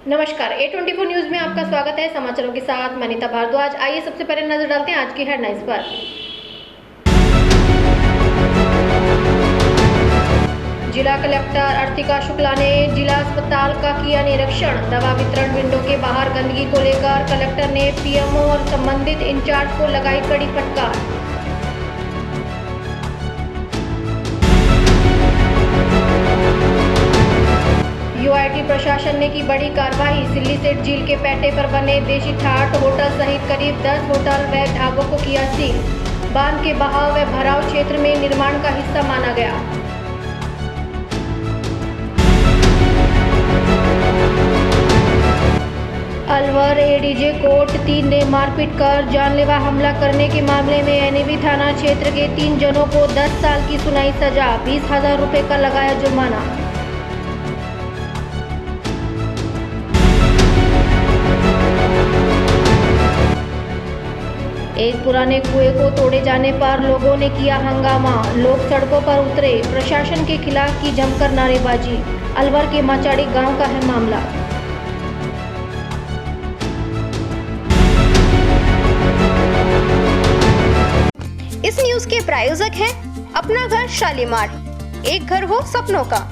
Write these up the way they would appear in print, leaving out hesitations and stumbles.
नमस्कार, A24 news में आपका स्वागत है। समाचारों के साथ मनीता भारद्वाज। आइए सबसे पहले नजर डालते हैं आज की हेडलाइंस पर। जिला कलेक्टर अर्तिका शुक्ला ने जिला अस्पताल का किया निरीक्षण। दवा वितरण विंडो के बाहर गंदगी को लेकर कलेक्टर ने पीएमओ और संबंधित इंचार्ज को लगाई कड़ी फटकार। यूआईटी प्रशासन ने की बड़ी कार्रवाई। सिल्लीसेट झील के पैटे पर बने देशी ठाट होटल सहित करीब 10 होटल व ढाबों को किया सील। बांध के बहाव व भराव क्षेत्र में निर्माण का हिस्सा माना गया। अलवर एडीजे कोर्ट 3 ने मारपीट कर जानलेवा हमला करने के मामले में एनएबी थाना क्षेत्र के 3 जनों को 10 साल की सुनाई सजा। 20,000 रुपये का लगाया जुर्माना। एक पुराने कुएं को तोड़े जाने पर लोगों ने किया हंगामा। लोग सड़कों पर उतरे। प्रशासन के खिलाफ की जमकर नारेबाजी। अलवर के माचाड़ी गांव का है मामला। इस न्यूज के प्रायोजक हैं अपना घर शालीमार, एक घर हो सपनों का।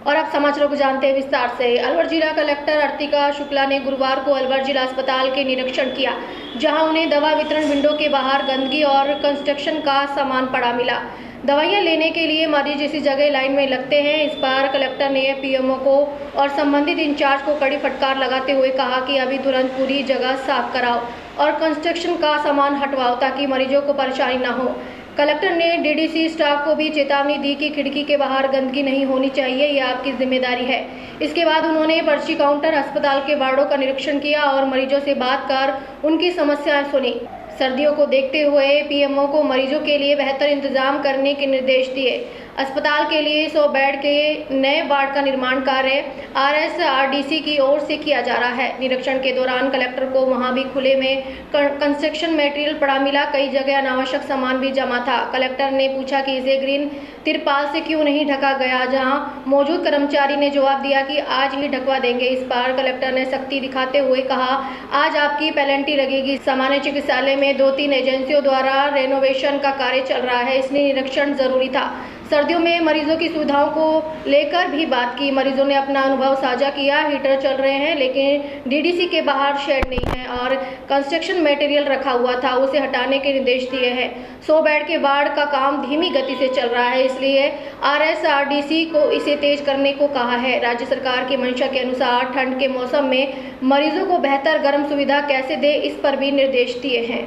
और अब समाचारों को जानते हैं विस्तार से। अलवर जिला कलेक्टर अर्तिका शुक्ला ने गुरुवार को अलवर जिला अस्पताल के निरीक्षण किया, जहां उन्हें दवा वितरण विंडो के बाहर गंदगी और कंस्ट्रक्शन का सामान पड़ा मिला। दवाइयां लेने के लिए मरीज इसी जगह लाइन में लगते हैं। इस बार कलेक्टर ने पीएमओ को और संबंधित इंचार्ज को कड़ी फटकार लगाते हुए कहा कि अभी तुरंत पूरी जगह साफ कराओ और कंस्ट्रक्शन का सामान हटवाओ ताकि मरीजों को परेशानी न हो। कलेक्टर ने डीडीसी स्टाफ को भी चेतावनी दी कि खिड़की के बाहर गंदगी नहीं होनी चाहिए, यह आपकी जिम्मेदारी है। इसके बाद उन्होंने पर्ची काउंटर, अस्पताल के वार्डों का निरीक्षण किया और मरीजों से बात कर उनकी समस्याएं सुनी। सर्दियों को देखते हुए पीएमओ को मरीजों के लिए बेहतर इंतजाम करने के निर्देश दिए। अस्पताल के लिए 100 बेड के नए वार्ड का निर्माण कार्य आरएसआरडीसी की ओर से किया जा रहा है। निरीक्षण के दौरान कलेक्टर को वहां भी खुले में कंस्ट्रक्शन मटेरियल पड़ा मिला। कई जगह अनावश्यक सामान भी जमा था। कलेक्टर ने पूछा कि इसे ग्रीन तिरपाल से क्यों नहीं ढका गया, जहां मौजूद कर्मचारी ने जवाब दिया कि आज ही ढकवा देंगे। इस बार कलेक्टर ने सख्ती दिखाते हुए कहा, आज आपकी पेनल्टी लगेगी। सामान्य चिकित्सालय में 2-3 एजेंसियों द्वारा रेनोवेशन का कार्य चल रहा है, इसलिए निरीक्षण जरूरी था। सर्दियों में मरीजों की सुविधाओं को लेकर भी बात की। मरीजों ने अपना अनुभव साझा किया। हीटर चल रहे हैं लेकिन डीडीसी के बाहर शेड नहीं है और कंस्ट्रक्शन मटेरियल रखा हुआ था, उसे हटाने के निर्देश दिए हैं। 100 बेड के वार्ड का काम धीमी गति से चल रहा है, इसलिए आरएसआरडीसी को इसे तेज करने को कहा है। राज्य सरकार की मंशा के अनुसार ठंड के मौसम में मरीजों को बेहतर गर्म सुविधा कैसे दे, इस पर भी निर्देश दिए हैं।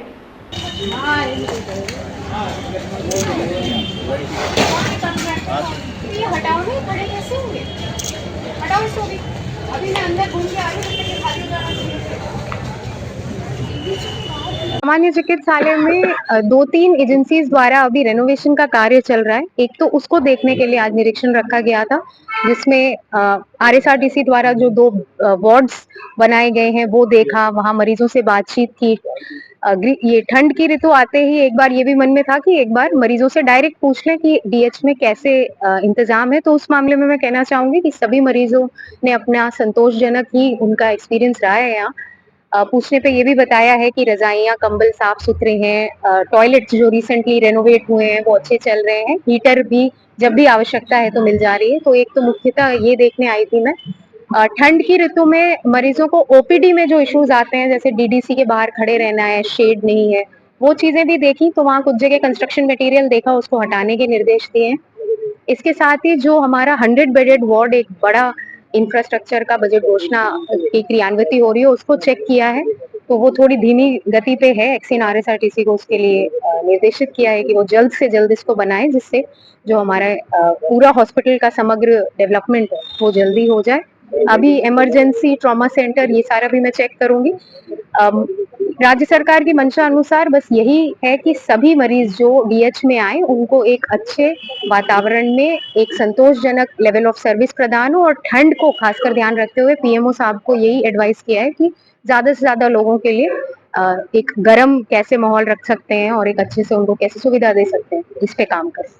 ये हटाओ नहीं, खड़े कैसे होंगे? हटाओ इसको भी। अभी मैं अंदर घूम के आ रही हूँ, तब तक ये खाली हो जाना चाहिए। सामान्य चिकित्सालय में 2-3 एजेंसीज द्वारा अभी रेनोवेशन का कार्य चल रहा है। एक तो उसको देखने के लिए आज निरीक्षण रखा गया था, जिसमें आरएसआरटीसी द्वारा जो 2 वार्ड्स बनाए गए हैं वो देखा, वहां मरीजों से बातचीत की। ये ठंड की ऋतु आते ही एक बार ये भी मन में था कि एक बार मरीजों से डायरेक्ट पूछ लें कि डीएच में कैसे इंतजाम है। तो उस मामले में मैं कहना चाहूंगी कि सभी मरीजों ने अपना संतोषजनक ही उनका एक्सपीरियंस रहा है। यहाँ पूछने पे ये भी बताया है कि रजाइयाँ कंबल साफ सुथरे हैं, टॉयलेट्स जो रिसेंटली रेनोवेट हुए हैं वो अच्छे चल रहे हैं, हीटर भी जब भी आवश्यकता है तो मिल जा रही है। तो एक तो मुख्यतः ये देखने आई थी मैं। ठंड की ऋतु में मरीजों को ओपीडी में जो इश्यूज आते हैं, जैसे डीडीसी के बाहर खड़े रहना है, शेड नहीं है, वो चीजें भी देखी। तो वहाँ कुछ जगह कंस्ट्रक्शन मटेरियल देखा, उसको हटाने के निर्देश दिए हैं। इसके साथ ही जो हमारा 100 बेडेड वार्ड, एक बड़ा इंफ्रास्ट्रक्चर का बजट घोषणा की क्रियान्विति हो रही है, उसको चेक किया है। तो वो थोड़ी धीमी गति पे है। एक्सिन आरएसआरटीसी को उसके लिए निर्देशित किया है कि वो जल्द से जल्द इसको बनाए, जिससे जो हमारा पूरा हॉस्पिटल का समग्र डेवलपमेंट है वो जल्दी हो जाए। अभी इमरजेंसी ट्रॉमा सेंटर ये सारा भी मैं चेक करूंगी। राज्य सरकार की मंशा अनुसार बस यही है कि सभी मरीज जो डीएच में आए उनको एक अच्छे वातावरण में एक संतोषजनक लेवल ऑफ सर्विस प्रदान हो। और ठंड को खासकर ध्यान रखते हुए पीएमओ साहब को यही एडवाइस किया है कि ज्यादा से ज्यादा लोगों के लिए एक गर्म कैसे माहौल रख सकते हैं और एक अच्छे से उनको कैसे सुविधा दे सकते हैं, इस पे काम करें।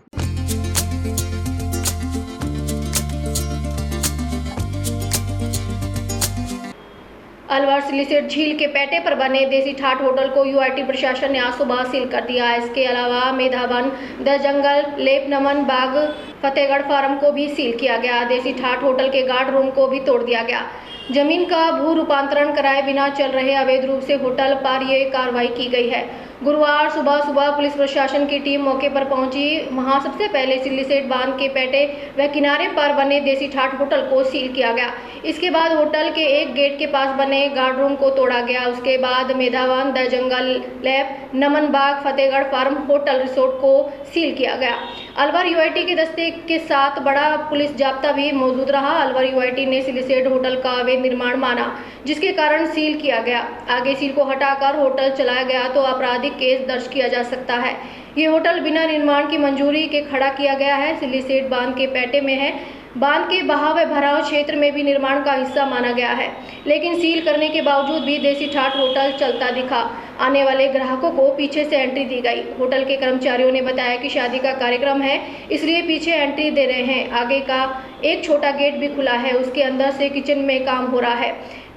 अलवर सिलिसेट झील के पैटे पर बने देसी ठाट होटल को यूआईटी प्रशासन ने आज सुबह सील कर दिया। इसके अलावा मेधावन, द जंगल, लेप नमन बाग, फतेहगढ़ फार्म को भी सील किया गया। देसी ठाट होटल के गार्ड रूम को भी तोड़ दिया गया। जमीन का भू रूपांतरण कराए बिना चल रहे अवैध रूप से होटल पर ये कार्रवाई की गई है। गुरुवार सुबह पुलिस प्रशासन की टीम मौके पर पहुंची। वहां सबसे पहले सिल्लीसेट बांध के पैटे व किनारे पर बने देसी ठाट होटल को सील किया गया। इसके बाद होटल के एक गेट के पास बने गार्ड रूम को तोड़ा गया। उसके बाद Medhavan, the jungle, lab, Naman Bagh, Fatehgarh farm hotel resort को सील किया गया। अलवर यूआईटी के दस्ते के साथ बड़ा पुलिस जाब्ता भी मौजूद रहा। अलवर यूआईटी ने सिल्लीसेट होटल का अवैध निर्माण माना, जिसके कारण सील किया गया। आगे सील को हटाकर होटल चलाया गया तो आपराधिक केस दर्ज किया जा सकता है। ये होटल बिना निर्माण की मंजूरी के खड़ा किया गया है। सिल्लीसेट बांध के पैटे में है। बांध के बहाव व भराव क्षेत्र में भी निर्माण का हिस्सा माना गया है, लेकिन सील करने के बावजूद भी देसी ठाट होटल चलता दिखा। आने वाले ग्राहकों को पीछे से एंट्री दी गई। होटल के कर्मचारियों ने बताया कि शादी का कार्यक्रम है, इसलिए पीछे एंट्री दे रहे हैं। आगे का एक छोटा गेट भी खुला है, उसके अंदर से किचन में काम हो रहा है।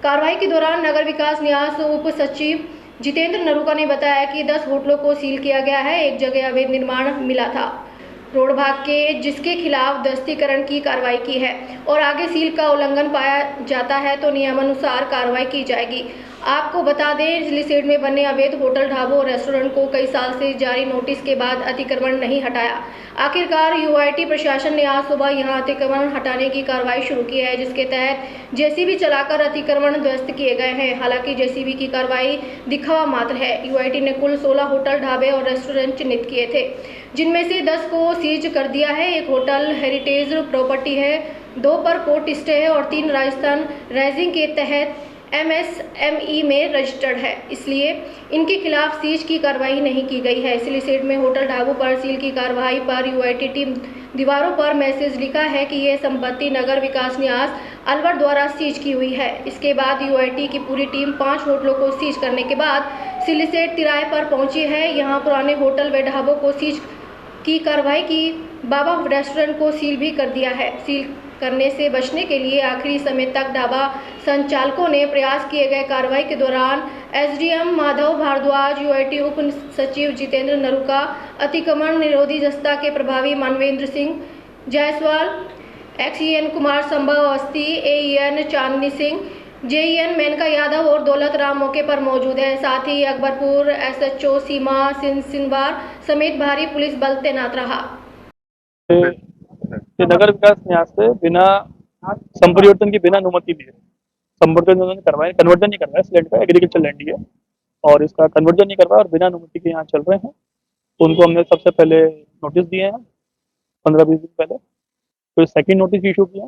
कार्रवाई के दौरान नगर विकास न्यास उप सचिव जितेंद्र नरूका ने बताया कि 10 होटलों को सील किया गया है। एक जगह अवैध निर्माण मिला था रोड भाग के, जिसके खिलाफ दस्तीकरण की कार्रवाई की है और आगे सील का उल्लंघन पाया जाता है तो नियमानुसार कार्रवाई की जाएगी। आपको बता दें, सिल्लीसेट में बने अवैध होटल, ढाबों और रेस्टोरेंट को कई साल से जारी नोटिस के बाद अतिक्रमण नहीं हटाया। आखिरकार यूआईटी प्रशासन ने आज सुबह यहां अतिक्रमण हटाने की कार्रवाई शुरू की है, जिसके तहत जेसीबी चलाकर अतिक्रमण ध्वस्त किए गए हैं। हालांकि जेसीबी की कार्रवाई दिखावा मात्र है। यूआईटी ने कुल 16 होटल, ढाबे और रेस्टोरेंट चिन्हित किए थे, जिनमें से 10 को सीज कर दिया है। एक होटल हेरिटेज प्रॉपर्टी है, 2 पर कोर्ट स्टे है और 3 राजस्थान राइजिंग के तहत MSME में रजिस्टर्ड है, इसलिए इनके खिलाफ सीज की कार्रवाई नहीं की गई है। सिल्लीसेट में होटल, ढाबों पर सील की कार्रवाई पर यूआईटी टीम दीवारों पर मैसेज लिखा है कि यह संपत्ति नगर विकास न्यास अलवर द्वारा सीज की हुई है। इसके बाद यूआईटी की पूरी टीम 5 होटलों को सीज करने के बाद सिल्लीसेट तिराहे पर पहुंची है। यहां पुराने होटल व ढाबों को सीज की कार्रवाई की। बाबा रेस्टोरेंट को सील भी कर दिया है। सील करने से बचने के लिए आखिरी समय तक ढाबा संचालकों ने प्रयास किए गए। कार्रवाई के दौरान एसडीएम माधव भारद्वाज, यूआईटी उप सचिव जितेंद्र नरूका, अतिक्रमण निरोधी दस्ता के प्रभावी मानवेंद्र सिंह जायसवाल, XEN कुमार संभव अवस्थी, AEN चांदनी सिंह, JEN मेनका यादव और दौलत राम मौके पर मौजूद है। साथ ही अकबरपुर SHO सीमा सिंहवार समेत भारी पुलिस बल तैनात रहा। नगर विकास न्यास से बिना संपरिवर्तन की बिना अनुमति लिए संपरिवर्तन उन्होंने करवाया, कन्वर्जन नहीं करवाया। इस लैंड का एग्रीकल्चर लैंड ही है और इसका कन्वर्जन नहीं करवाया और बिना अनुमति के यहाँ चल रहे हैं, तो उनको हमने सबसे पहले नोटिस दिए हैं 15-20 दिन पहले। फिर सेकंड नोटिस इशू किया,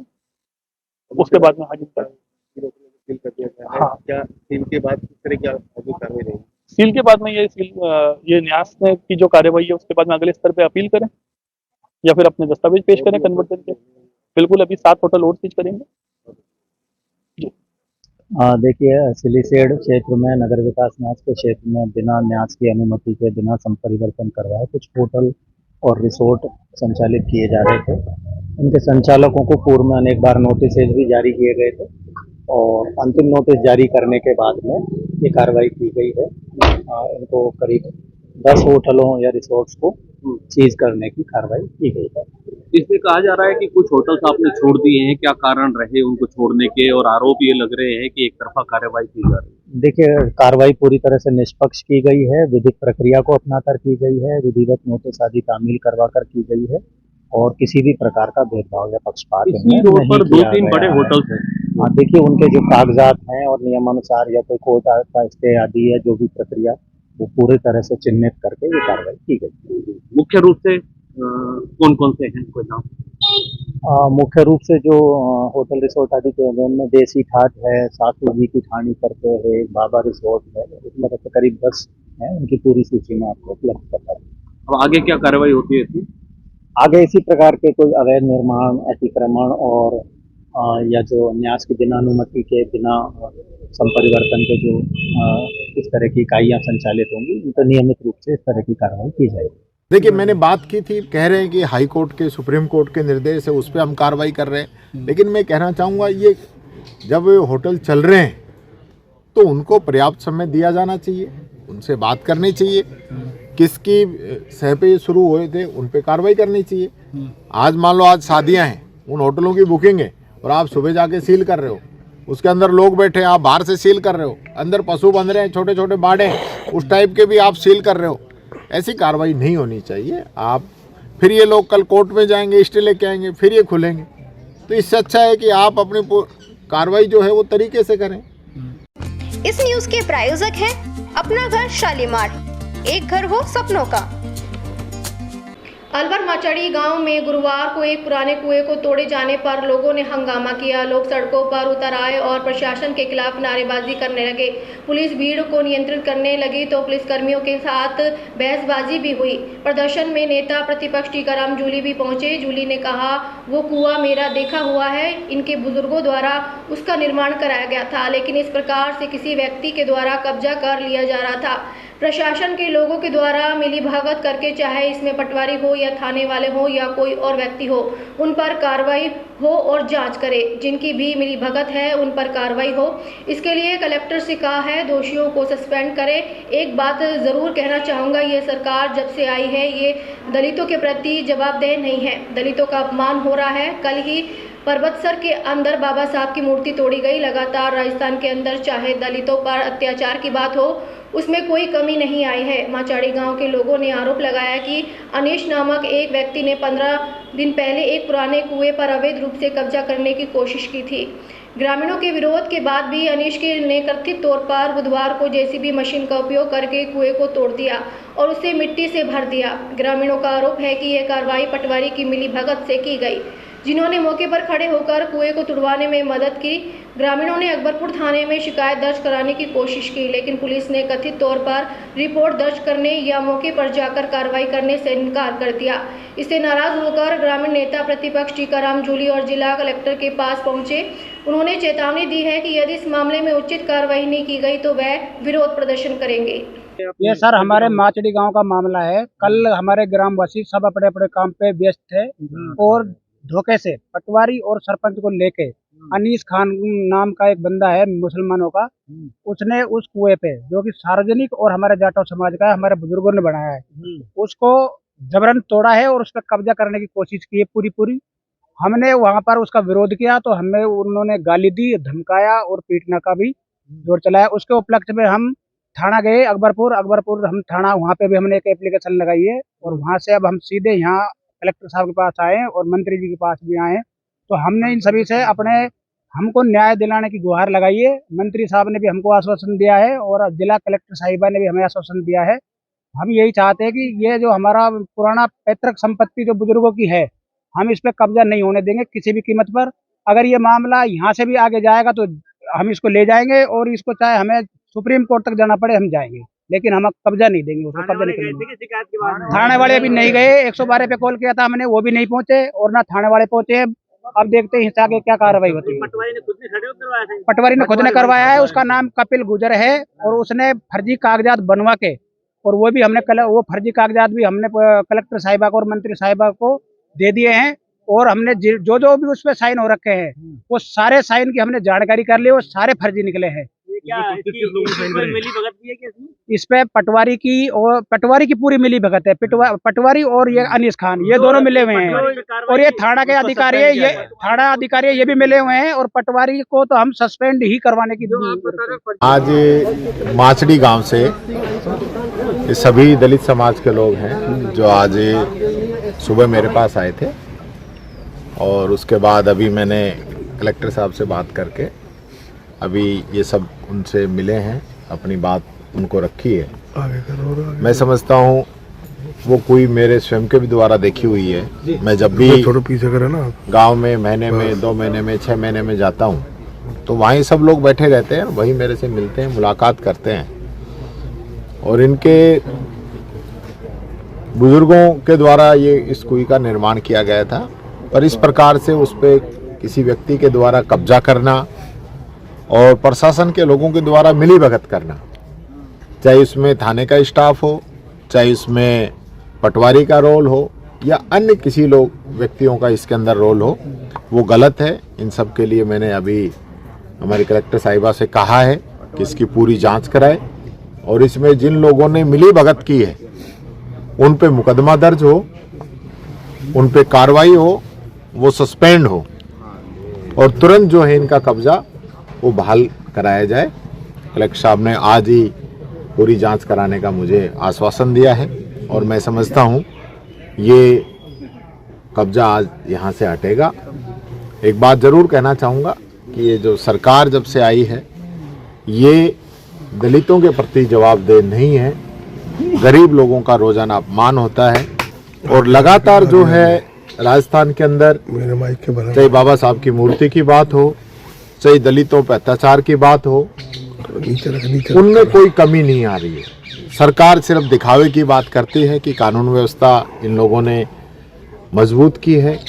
उसके बाद में हाजिर कर दिया गया। हाँ, क्या सील के बाद किस तरह की आगे कार्रवाई रहेगी? सील के बाद में ये न्यास ने की जो कार्यवाही है उसके बाद में अगले स्तर पे अपील करें या फिर अपने दस्तावेज पेश करें कन्वर्जन के। बिल्कुल, अभी 7 होटल और सीज करेंगे। देखिए, सिल्लीसेट क्षेत्र में नगर विकास न्यास के क्षेत्र में बिना न्यास की अनुमति के, बिना संपरिवर्तन करवाए कुछ होटल और रिसोर्ट संचालित किए जा रहे थे। उनके संचालकों को पूर्व में अनेक बार नोटिस भी जारी किए गए थे और अंतिम नोटिस जारी करने के बाद में ये कार्रवाई की गई है। इनको करीब 10 होटलों या रिसोर्ट्स को सीज करने की कार्रवाई की गई है। इसमें कहा जा रहा है कि कुछ होटल्स आपने छोड़ दिए हैं, क्या कारण रहे उनको छोड़ने के, और आरोप ये लग रहे हैं कि एक तरफा कार्रवाई की जा रही है? देखिए, कार्रवाई पूरी तरह से निष्पक्ष की गई है, विधिक प्रक्रिया को अपनाकर की गई है, विधिवत नोटिस आदि तामील करवाकर की गई है और किसी भी प्रकार का भेदभाव या पक्षपात इसी रोड पर 2-3 बड़े होटल्स हैं। हाँ, देखिए, उनके जो कागजात हैं और नियमानुसार या कोई कोर्ट का स्टे आदि है, जो भी प्रक्रिया वो पूरी तरह से चिन्हित करके ये कार्रवाई की गई। मुख्य रूप से कौन कौन से हैं, कोई नाम? मुख्य रूप से जो होटल रिसोर्ट आदि के में देसी ठाट है, सासू जी की ठाणी करके है, बाबा रिसोर्ट है, इस तरह से करीब 10 हैं। उनकी पूरी सूची में आपको उपलब्ध करता है। अब आगे क्या कार्रवाई होती है इसकी? आगे इसी प्रकार के कोई अवैध निर्माण, अतिक्रमण और या जो न्यास की बिना अनुमति के, बिना संपरिवर्तन के जो इस तरह की इकाइयाँ संचालित होंगी, उन पर नियमित रूप से इस तरह की कार्रवाई की जाएगी। देखिए, मैंने बात की थी, कह रहे हैं कि हाई कोर्ट के, सुप्रीम कोर्ट के निर्देश है, उस पर हम कार्रवाई कर रहे हैं। लेकिन मैं कहना चाहूँगा, ये जब होटल चल रहे हैं तो उनको पर्याप्त समय दिया जाना चाहिए, उनसे बात करनी चाहिए, किसकी सह पे शुरू हुए थे उन पे कार्रवाई करनी चाहिए। आज मान लो आज शादियां हैं, उन होटलों की बुकिंग है और आप सुबह जाके सील कर रहे हो, उसके अंदर लोग बैठे हैं, आप बाहर से सील कर रहे हो, अंदर पशु बंध रहे हैं, छोटे छोटे बाड़े हैं, उस टाइप के भी आप सील कर रहे हो। ऐसी कार्रवाई नहीं होनी चाहिए। आप फिर ये लोग कल कोर्ट में जाएंगे, स्टे लेके आएंगे, फिर ये खुलेंगे। तो इससे अच्छा है कि आप अपनी कार्रवाई जो है वो तरीके से करें। इस न्यूज के प्रायोजक हैं अपना घर शालीमार, एक घर हो सपनों का। अलवर माचड़ी गांव में गुरुवार को एक पुराने कुएं को तोड़े जाने पर लोगों ने हंगामा किया। लोग सड़कों पर उतर आए और प्रशासन के खिलाफ नारेबाजी करने लगे। पुलिस भीड़ को नियंत्रित करने लगी तो पुलिसकर्मियों के साथ बहसबाजी भी हुई। प्रदर्शन में नेता प्रतिपक्ष टीकाराम जूली भी पहुंचे। जूली ने कहा, वो कुआं मेरा देखा हुआ है, इनके बुजुर्गों द्वारा उसका निर्माण कराया गया था, लेकिन इस प्रकार से किसी व्यक्ति के द्वारा कब्जा कर लिया जा रहा था। प्रशासन के लोगों के द्वारा मिलीभगत करके, चाहे इसमें पटवारी हो या थाने वाले हो या कोई और व्यक्ति हो, उन पर कार्रवाई हो और जांच करे। जिनकी भी मिलीभगत है उन पर कार्रवाई हो। इसके लिए कलेक्टर से कहा है दोषियों को सस्पेंड करे। एक बात ज़रूर कहना चाहूँगा, ये सरकार जब से आई है ये दलितों के प्रति जवाबदेह नहीं है। दलितों का अपमान हो रहा है। कल ही पर्वतसर के अंदर बाबा साहब की मूर्ति तोड़ी गई। लगातार राजस्थान के अंदर चाहे दलितों पर अत्याचार की बात हो, उसमें कोई कमी नहीं आई है। माचाड़ी गांव के लोगों ने आरोप लगाया कि अनीश नामक एक व्यक्ति ने 15 दिन पहले एक पुराने कुएं पर अवैध रूप से कब्जा करने की कोशिश की थी। ग्रामीणों के विरोध के बाद भी अनीश ने कथित तौर पर बुधवार को जेसीबी मशीन का उपयोग करके कुएं को तोड़ दिया और उसे मिट्टी से भर दिया। ग्रामीणों का आरोप है कि यह कार्रवाई पटवारी की मिलीभगत से की गई, जिन्होंने मौके पर खड़े होकर कुएं को तुड़वाने में मदद की। ग्रामीणों ने अकबरपुर थाने में शिकायत दर्ज कराने की कोशिश की, लेकिन पुलिस ने कथित तौर पर रिपोर्ट दर्ज करने या मौके पर जाकर कार्रवाई करने से इनकार कर दिया। इससे नाराज होकर ग्रामीण नेता प्रतिपक्ष टीकाराम जूली और जिला कलेक्टर के पास पहुंचे। उन्होंने चेतावनी दी है कि यदि इस मामले में उचित कार्रवाई नहीं की गई तो वह विरोध प्रदर्शन करेंगे। ये सर हमारे माचड़ी गांव का मामला है। कल हमारे ग्रामवासी सब अपने अपने काम पे व्यस्त थे और धोखे से पटवारी और सरपंच को लेके अनीस खान नाम का एक बंदा है मुसलमानों का, उसने उस कुएं पे जो कि सार्वजनिक और हमारे जाटव समाज का है, हमारे बुजुर्गों ने बनाया है, उसको जबरन तोड़ा है और उस पर कब्जा करने की कोशिश की है पूरी। हमने वहां पर उसका विरोध किया तो हमें उन्होंने गाली दी, धमकाया और पीटने का भी जोर चलाया। उसके उपलक्ष्य में हम थाना गए अकबरपुर हम थाना, वहाँ पे भी हमने एक एप्लीकेशन लगाई है और वहाँ से अब हम सीधे यहाँ कलेक्टर साहब के पास आए और मंत्री जी के पास भी आए। तो हमने इन सभी से हमको न्याय दिलाने की गुहार लगाई है। मंत्री साहब ने भी हमको आश्वासन दिया है और जिला कलेक्टर साहिबा ने भी हमें आश्वासन दिया है। हम यही चाहते हैं कि ये जो हमारा पुराना पैतृक संपत्ति जो बुजुर्गों की है, हम इस पर कब्जा नहीं होने देंगे किसी भी कीमत पर। अगर ये मामला यहाँ से भी आगे जाएगा तो हम इसको ले जाएंगे और इसको चाहे हमें सुप्रीम कोर्ट तक जाना पड़े हम जाएंगे, लेकिन हम कब्जा नहीं देंगे, उसको कब्जा नहीं करेंगे। थाने वाले भी नहीं गए, 112 पे कॉल किया था हमने, वो भी नहीं पहुंचे और ना थाने वाले पहुंचे। अब देखते हैं आगे क्या कार्रवाई होती है। पटवारी ने खुद ने करवाया है, उसका नाम कपिल गुजर है और उसने फर्जी कागजात बनवा के, और वो भी हमने वो फर्जी कागजात भी हमने कलेक्टर साहिबा को और मंत्री साहिबा को दे दिए हैं और हमने जो भी उस पर साइन हो रखे हैं वो सारे साइन की हमने जानकारी कर ली, वो सारे फर्जी निकले हैं। इस पे पटवारी की पूरी मिली भगत है। पटवारी और ये अनीस खान, ये दोनों मिले हुए हैं और ये थाना के अधिकारी है, ये थाना अधिकारी है, ये भी मिले हुए हैं और पटवारी को तो हम सस्पेंड ही करवाने की। आज माचड़ी गांव से ये सभी दलित समाज के लोग हैं जो आज सुबह मेरे पास आए थे और उसके बाद अभी मैंने कलेक्टर साहब से बात करके अभी ये सब उनसे मिले हैं, अपनी बात उनको रखी है। मैं समझता हूँ वो कोई मेरे स्वयं के भी द्वारा देखी हुई है। मैं जब भी गांव में महीने में 2 महीने में 6 महीने में जाता हूँ तो वहीं सब लोग बैठे रहते हैं, वही मेरे से मिलते हैं, मुलाकात करते हैं और इनके बुजुर्गों के द्वारा ये इस कुएं का निर्माण किया गया था। पर इस प्रकार से उस पर किसी व्यक्ति के द्वारा कब्जा करना और प्रशासन के लोगों के द्वारा मिलीभगत करना, चाहे उसमें थाने का स्टाफ हो, चाहे उसमें पटवारी का रोल हो या अन्य किसी व्यक्तियों का इसके अंदर रोल हो, वो गलत है। इन सब के लिए मैंने अभी हमारी कलेक्टर साहिबा से कहा है कि इसकी पूरी जांच कराए और इसमें जिन लोगों ने मिली भगत की है उन पे मुकदमा दर्ज हो, उन पे कार्रवाई हो, वो सस्पेंड हो और तुरंत जो है इनका कब्जा वो बहाल कराया जाए। कलेक्टर साहब ने आज ही पूरी जांच कराने का मुझे आश्वासन दिया है और मैं समझता हूँ ये कब्जा आज यहाँ से हटेगा। एक बात जरूर कहना चाहूँगा कि ये जो सरकार जब से आई है ये दलितों के प्रति जवाबदेह नहीं है, गरीब लोगों का रोजाना अपमान होता है और लगातार जो है राजस्थान के अंदर चाहे बाबा साहब की मूर्ति की बात हो, चाहे दलितों पर अत्याचार की बात हो, उनमें कोई कमी नहीं आ रही है। सरकार सिर्फ दिखावे की बात करती है कि कानून व्यवस्था इन लोगों ने मजबूत की है,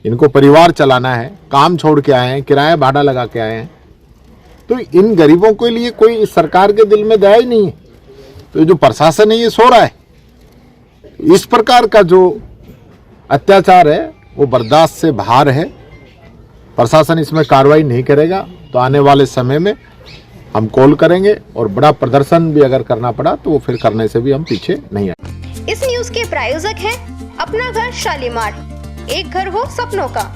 इनको परिवार चलाना है, काम छोड़ के आए हैं, किराया भाड़ा लगा के आए हैं, तो इन गरीबों के लिए कोई इस सरकार के दिल में दया ही नहीं है। तो जो प्रशासन है ये सो रहा है। इस प्रकार का जो अत्याचार है वो बर्दाश्त से बाहर है। प्रशासन इसमें कार्रवाई नहीं करेगा तो आने वाले समय में हम कॉल करेंगे और बड़ा प्रदर्शन भी अगर करना पड़ा तो वो फिर करने से भी हम पीछे नहीं आए। इस न्यूज के प्रायोजक हैं अपना घर शालीमार, एक घर हो सपनों का।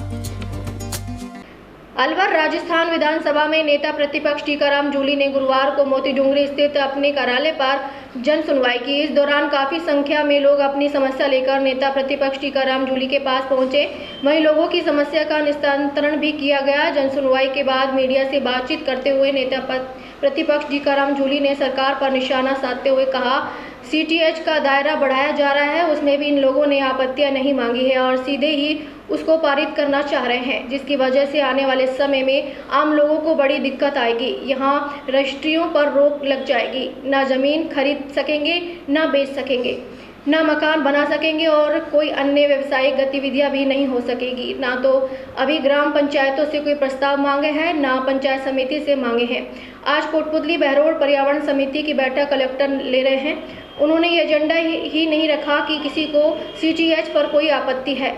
अलवर राजस्थान विधानसभा में नेता प्रतिपक्ष टीकाराम जूली ने गुरुवार को मोती डूंगरी स्थित अपने कार्यालय पर जन सुनवाई की। इस दौरान काफी संख्या में लोग अपनी समस्या लेकर नेता प्रतिपक्ष टीकाराम जूली के पास पहुंचे। वहीं लोगों की समस्या का निस्तारण भी किया गया। जन सुनवाई के बाद मीडिया से बातचीत करते हुए नेता प्रतिपक्ष टीकाराम जूली ने सरकार पर निशाना साधते हुए कहा, सीटीएच का दायरा बढ़ाया जा रहा है, उसमें भी इन लोगों ने आपत्तियां नहीं मांगी है और सीधे ही उसको पारित करना चाह रहे हैं, जिसकी वजह से आने वाले समय में आम लोगों को बड़ी दिक्कत आएगी। यहाँ रजिस्ट्रियों पर रोक लग जाएगी, ना जमीन खरीद सकेंगे, ना बेच सकेंगे, ना मकान बना सकेंगे और कोई अन्य व्यावसायिक गतिविधियां भी नहीं हो सकेगी। ना तो अभी ग्राम पंचायतों से कोई प्रस्ताव मांगे हैं, ना पंचायत समिति से मांगे हैं। आज कोटपुतली बहरोड पर्यावरण समिति की बैठक कलेक्टर ले रहे हैं। उन्होंने ये एजेंडा ही नहीं रखा कि किसी को सीटीएच पर कोई आपत्ति है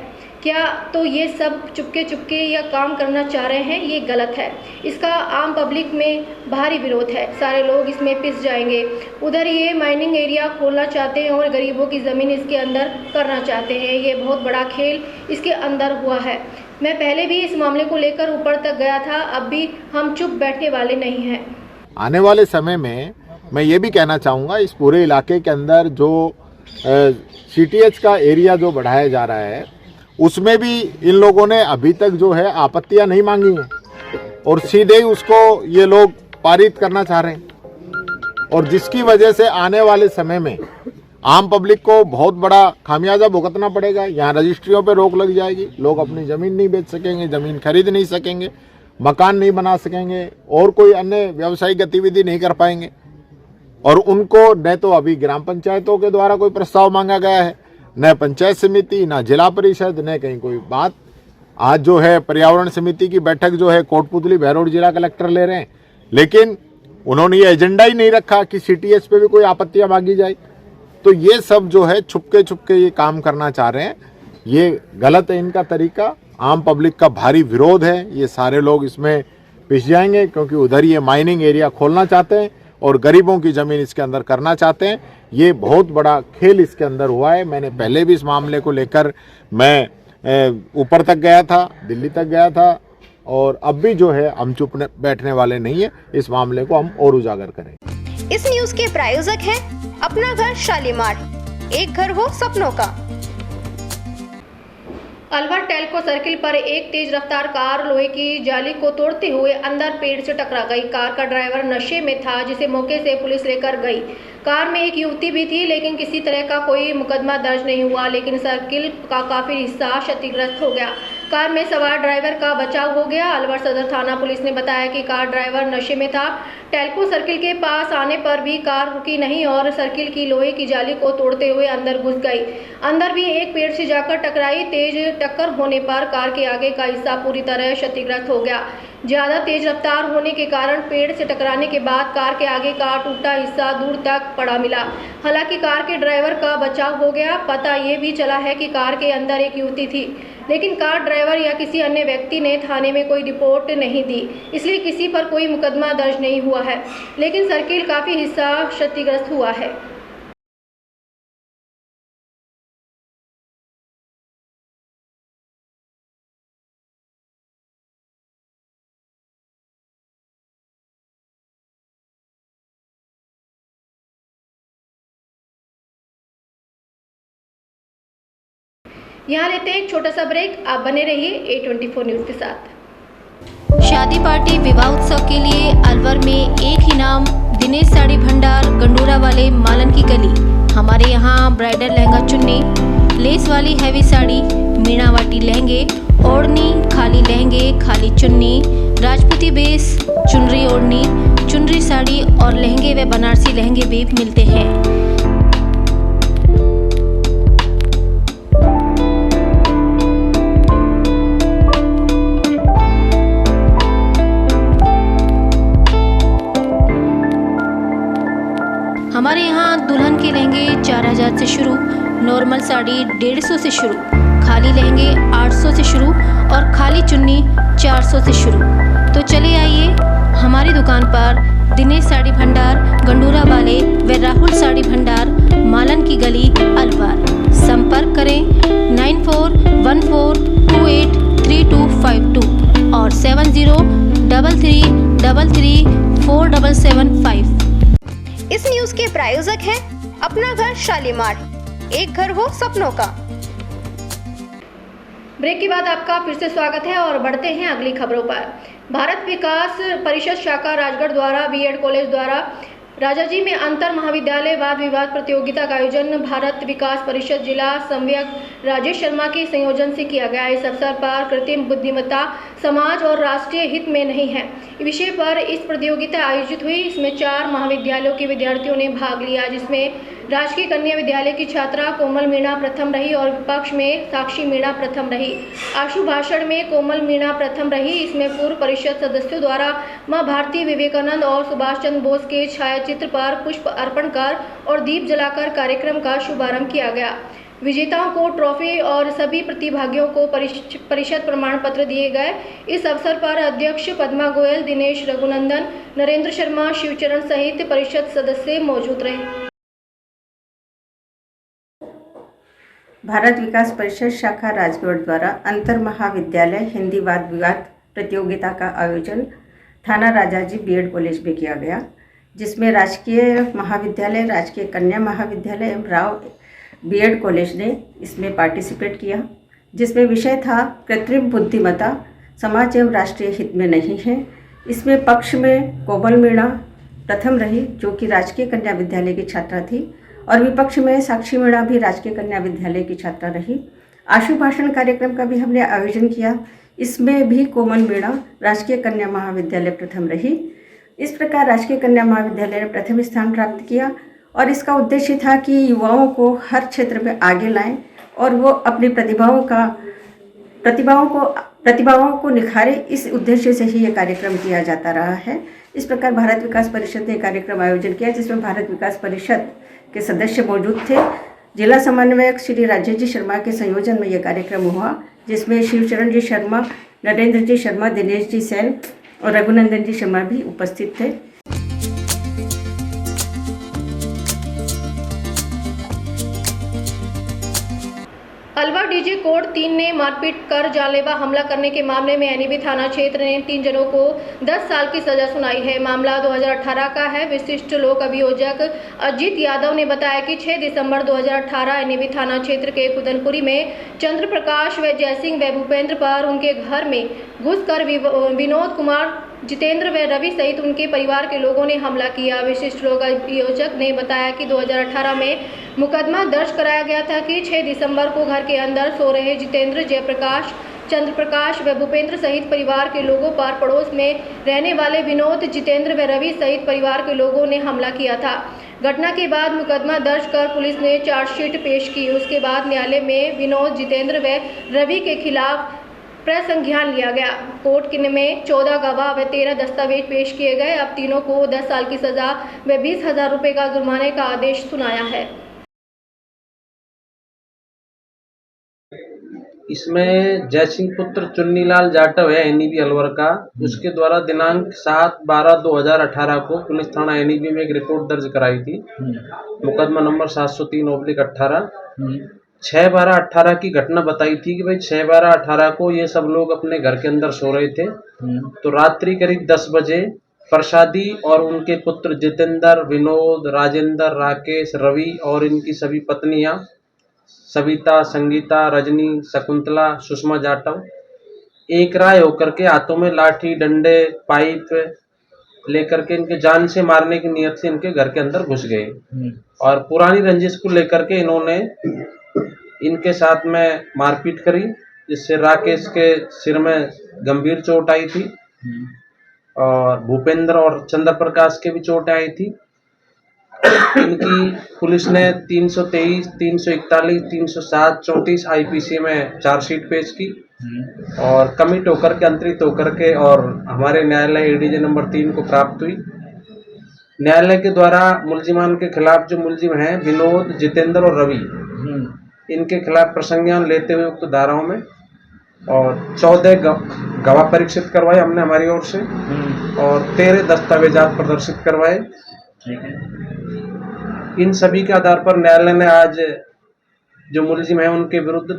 क्या, तो ये सब चुपके या काम करना चाह रहे हैं, ये गलत है। इसका आम पब्लिक में भारी विरोध है, सारे लोग इसमें पिस जाएंगे। उधर ये माइनिंग एरिया खोलना चाहते हैं और गरीबों की ज़मीन इसके अंदर करना चाहते हैं। ये बहुत बड़ा खेल इसके अंदर हुआ है। मैं पहले भी इस मामले को लेकर ऊपर तक गया था, अब भी हम चुप बैठने वाले नहीं हैं। आने वाले समय में मैं ये भी कहना चाहूँगा, इस पूरे इलाके के अंदर जो सीटीएच का एरिया जो बढ़ाया जा रहा है उसमें भी इन लोगों ने अभी तक जो है आपत्तियां नहीं मांगी हैं और सीधे ही उसको ये लोग पारित करना चाह रहे हैं और जिसकी वजह से आने वाले समय में आम पब्लिक को बहुत बड़ा खामियाजा भुगतना पड़ेगा। यहाँ रजिस्ट्रियों पे रोक लग जाएगी, लोग अपनी ज़मीन नहीं बेच सकेंगे, ज़मीन खरीद नहीं सकेंगे, मकान नहीं बना सकेंगे और कोई अन्य व्यावसायिक गतिविधि नहीं कर पाएंगे। और उनको न तो अभी ग्राम पंचायतों के द्वारा कोई प्रस्ताव मांगा गया है, न पंचायत समिति, न जिला परिषद, न कहीं कोई बात। आज जो है पर्यावरण समिति की बैठक जो है कोटपुतली बहरोड जिला कलेक्टर ले रहे हैं, लेकिन उन्होंने ये एजेंडा ही नहीं रखा कि सीटीएच पे भी कोई आपत्तियां मांगी जाए। तो ये सब जो है छुपके ये काम करना चाह रहे हैं, ये गलत है इनका तरीका। आम पब्लिक का भारी विरोध है, ये सारे लोग इसमें पिस जाएंगे क्योंकि उधर ये माइनिंग एरिया खोलना चाहते हैं और गरीबों की ज़मीन इसके अंदर करना चाहते हैं। ये बहुत बड़ा खेल इसके अंदर हुआ है। मैंने पहले भी इस मामले को लेकर मैं ऊपर तक गया था, दिल्ली तक गया था और अब भी जो है हम चुप बैठने वाले नहीं है, इस मामले को हम और उजागर करें। इस न्यूज के प्रायोजक हैं अपना घर शालीमार, एक घर हो सपनों का। अलवर टेल्को सर्किल पर एक तेज रफ्तार कार लोहे की जाली को तोड़ते हुए अंदर पेड़ से टकरा गई। कार का ड्राइवर नशे में था, जिसे मौके से पुलिस लेकर गई। कार में एक युवती भी थी, लेकिन किसी तरह का कोई मुकदमा दर्ज नहीं हुआ, लेकिन सर्किल का काफी हिस्सा क्षतिग्रस्त हो गया। कार में सवार ड्राइवर का बचाव हो गया। अलवर सदर थाना पुलिस ने बताया कि कार ड्राइवर नशे में था। टेल्को सर्किल के पास आने पर भी कार रुकी नहीं और सर्किल की लोहे की जाली को तोड़ते हुए अंदर घुस गई। अंदर भी एक पेड़ से जाकर टकराई। तेज टक्कर होने पर कार के आगे का हिस्सा पूरी तरह क्षतिग्रस्त हो गया। ज्यादा तेज रफ्तार होने के कारण पेड़ से टकराने के बाद कार के आगे का टूटा हिस्सा दूर तक पड़ा मिला। हालांकि कार के ड्राइवर का बचाव हो गया। पता ये भी चला है कि कार के अंदर एक युवती थी। लेकिन कार ड्राइवर या किसी अन्य व्यक्ति ने थाने में कोई रिपोर्ट नहीं दी, इसलिए किसी पर कोई मुकदमा दर्ज नहीं हुआ है। लेकिन सर्किल काफ़ी हिस्सा क्षतिग्रस्त हुआ है। यहाँ लेते हैं एक छोटा सा ब्रेक। आप बने रहिए A24 न्यूज़ के साथ। शादी पार्टी विवाह उत्सव के लिए अलवर में एक ही नाम, दिनेश साड़ी भंडार, गंडोरा वाले, मालन की गली। हमारे यहाँ ब्राइडल लहंगा चुन्नी, लेस वाली हैवी साड़ी, मीणावाटी लहंगे, ओढ़नी, खाली लहंगे, खाली चुन्नी, राजपूती बेस, चुनरी ओढ़नी, चुनरी साड़ी और लहंगे व बनारसी लहंगे भी मिलते हैं। हमारे यहाँ दुल्हन के लहंगे 4000 से शुरू, नॉर्मल साड़ी 150 से शुरू, खाली लहंगे 800 से शुरू और खाली चुन्नी 400 से शुरू। तो चले आइए हमारी दुकान पर, दिनेश साड़ी भंडार, गंडोरा वाले व राहुल साड़ी भंडार, मालन की गली, अलवर। संपर्क करें 9414283252 और 7033334775। इस न्यूज के प्रायोजक हैं अपना घर शालीमार, एक घर हो सपनों का। ब्रेक के बाद आपका फिर से स्वागत है और बढ़ते हैं अगली खबरों पर। भारत विकास परिषद शाखा राजगढ़ द्वारा बीएड कॉलेज द्वारा राजाजी में अंतर महाविद्यालय वाद विवाद प्रतियोगिता का आयोजन भारत विकास परिषद जिला समन्वयक राजेश शर्मा के संयोजन से किया गया। इस अवसर पर कृत्रिम बुद्धिमत्ता समाज और राष्ट्रीय हित में नहीं है विषय पर इस प्रतियोगिता आयोजित हुई। इसमें 4 महाविद्यालयों के विद्यार्थियों ने भाग लिया, जिसमें राजकीय कन्या विद्यालय की छात्रा कोमल मीणा प्रथम रही और विपक्ष में साक्षी मीणा प्रथम रही। आशु भाषण में कोमल मीणा प्रथम रही। इसमें पूर्व परिषद सदस्यों द्वारा मां भारती, विवेकानंद और सुभाष चंद्र बोस के छायाचित्र पर पुष्प अर्पण कर और दीप जलाकर कार्यक्रम का शुभारंभ किया गया। विजेताओं को ट्रॉफी और सभी प्रतिभागियों को परिषद प्रमाण पत्र दिए गए। इस अवसर पर अध्यक्ष पद्मा गोयल, दिनेश रघुनंदन, नरेंद्र शर्मा, शिवचरण सहित परिषद सदस्य मौजूद रहे। भारत विकास परिषद शाखा राजगढ़ द्वारा अंतर महाविद्यालय हिंदी वाद विवाद प्रतियोगिता का आयोजन थाना राजाजी बीएड कॉलेज में किया गया, जिसमें राजकीय महाविद्यालय, राजकीय कन्या महाविद्यालय एवं राव बीएड कॉलेज ने इसमें पार्टिसिपेट किया, जिसमें विषय था कृत्रिम बुद्धिमत्ता समाज एवं राष्ट्रीय हित में नहीं है। इसमें पक्ष में कोमल मीणा प्रथम रही, जो कि राजकीय कन्या विद्यालय की छात्रा थी, और विपक्ष में साक्षी मीणा भी राजकीय कन्या विद्यालय की छात्रा रही। आशु भाषण कार्यक्रम का भी हमने आयोजन किया, इसमें भी कोमल मीणा राजकीय कन्या महाविद्यालय प्रथम रही। इस प्रकार राजकीय कन्या महाविद्यालय ने प्रथम स्थान प्राप्त किया और इसका उद्देश्य था कि युवाओं को हर क्षेत्र में आगे लाएं और वो अपनी प्रतिभाओं को निखारे। इस उद्देश्य से ही ये कार्यक्रम किया जाता रहा है। इस प्रकार भारत विकास परिषद ने कार्यक्रम आयोजन किया, जिसमें भारत विकास परिषद के सदस्य मौजूद थे। जिला समन्वयक श्री राजेश जी शर्मा के संयोजन में यह कार्यक्रम हुआ, जिसमें शिवचरण जी शर्मा, नरेंद्र जी शर्मा, दिनेश जी सेन और रघुनंदन जी शर्मा भी उपस्थित थे। अलवर डीजे कोड 3 ने मारपीट कर जानलेवा हमला करने के मामले में एनईबी थाना क्षेत्र ने 3 जनों को 10 साल की सजा सुनाई है। मामला 2018 का है। विशिष्ट लोक अभियोजक अजीत यादव ने बताया कि 6 दिसंबर 2018 एनईबी थाना क्षेत्र के कुदनपुरी में चंद्र प्रकाश व जयसिंह व भूपेंद्र पर उनके घर में घुसकर विनोद कुमार, जितेंद्र व रवि सहित उनके परिवार के लोगों ने हमला किया। विशिष्ट लोक अभियोजक ने बताया कि 2018 में मुकदमा दर्ज कराया गया था कि 6 दिसंबर को घर के अंदर सो रहे जितेंद्र, जयप्रकाश, चंद्र प्रकाश व भूपेंद्र सहित परिवार के लोगों पर पड़ोस में रहने वाले विनोद, जितेंद्र व रवि सहित परिवार के लोगों ने हमला किया था। घटना के बाद मुकदमा दर्ज कर पुलिस ने चार्जशीट पेश की। उसके बाद न्यायालय में विनोद, जितेंद्र व रवि के खिलाफ प्रसंज्ञान लिया गया। कोर्ट में 14 गवाह व 13 दस्तावेज पेश किए गए। अब तीनों को 10 साल की सजा व 20,000 रुपये का जुर्माने का आदेश सुनाया है। इसमें जयसिंह पुत्र चुन्नीलाल जाटव है एनईबी अलवर का, उसके द्वारा दिनांक 7/12/2018 को पुलिस थाना एनईबी में एक रिपोर्ट दर्ज कराई थी, मुकदमा नंबर 703/18। 6/12/18 की घटना बताई थी कि भाई 6/12/18 को ये सब लोग अपने घर के अंदर सो रहे थे, तो रात्रि करीब 10 बजे प्रसादी और उनके पुत्र जितेंद्र, विनोद, राजेंद्र, राकेश, रवि और इनकी सभी पत्नियां सविता, संगीता, रजनी, शकुंतला, सुषमा जाटव एक राय होकर के हाथों में लाठी, डंडे, पाइप लेकर के इनके जान से मारने की नियत से इनके घर के अंदर घुस गए और पुरानी रंजिश को लेकर के इन्होंने इनके साथ में मारपीट करी, जिससे राकेश के सिर में गंभीर चोट आई थी और भूपेंद्र और चंद्र प्रकाश के भी चोटें आई थी। इनकी पुलिस ने 323, 341, 307, 34 आईपीसी में चार्जशीट पेश की और कमिट होकर के अंतरित होकर के और हमारे न्यायालय एडीजे नंबर 3 को प्राप्त हुई। न्यायालय के द्वारा मुलजिमान के खिलाफ जो मुलजिम हैं विनोद, जितेंद्र और रवि, इनके खिलाफ प्रसंज्ञान लेते हुए उक्त धाराओं में और 14 गवाह परीक्षित करवाए हमने हमारी ओर से और 13 दस्तावेजात प्रदर्शित करवाए। इन सभी के आधार पर न्यायालय ने आज जो मुलजिम है उनके विरुद्ध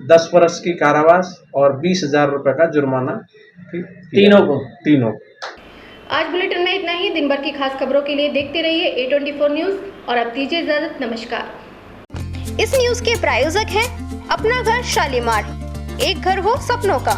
10 वर्ष की कारावास और 20,000 रुपए का जुर्माना तीनों। आज बुलेटिन में इतना ही। दिन भर की खास खबरों के लिए देखते रहिए A24 न्यूज और अब दीजिए इजाजत। नमस्कार। इस न्यूज के प्रायोजक हैं अपना घर शालीमार, एक घर हो सपनों का।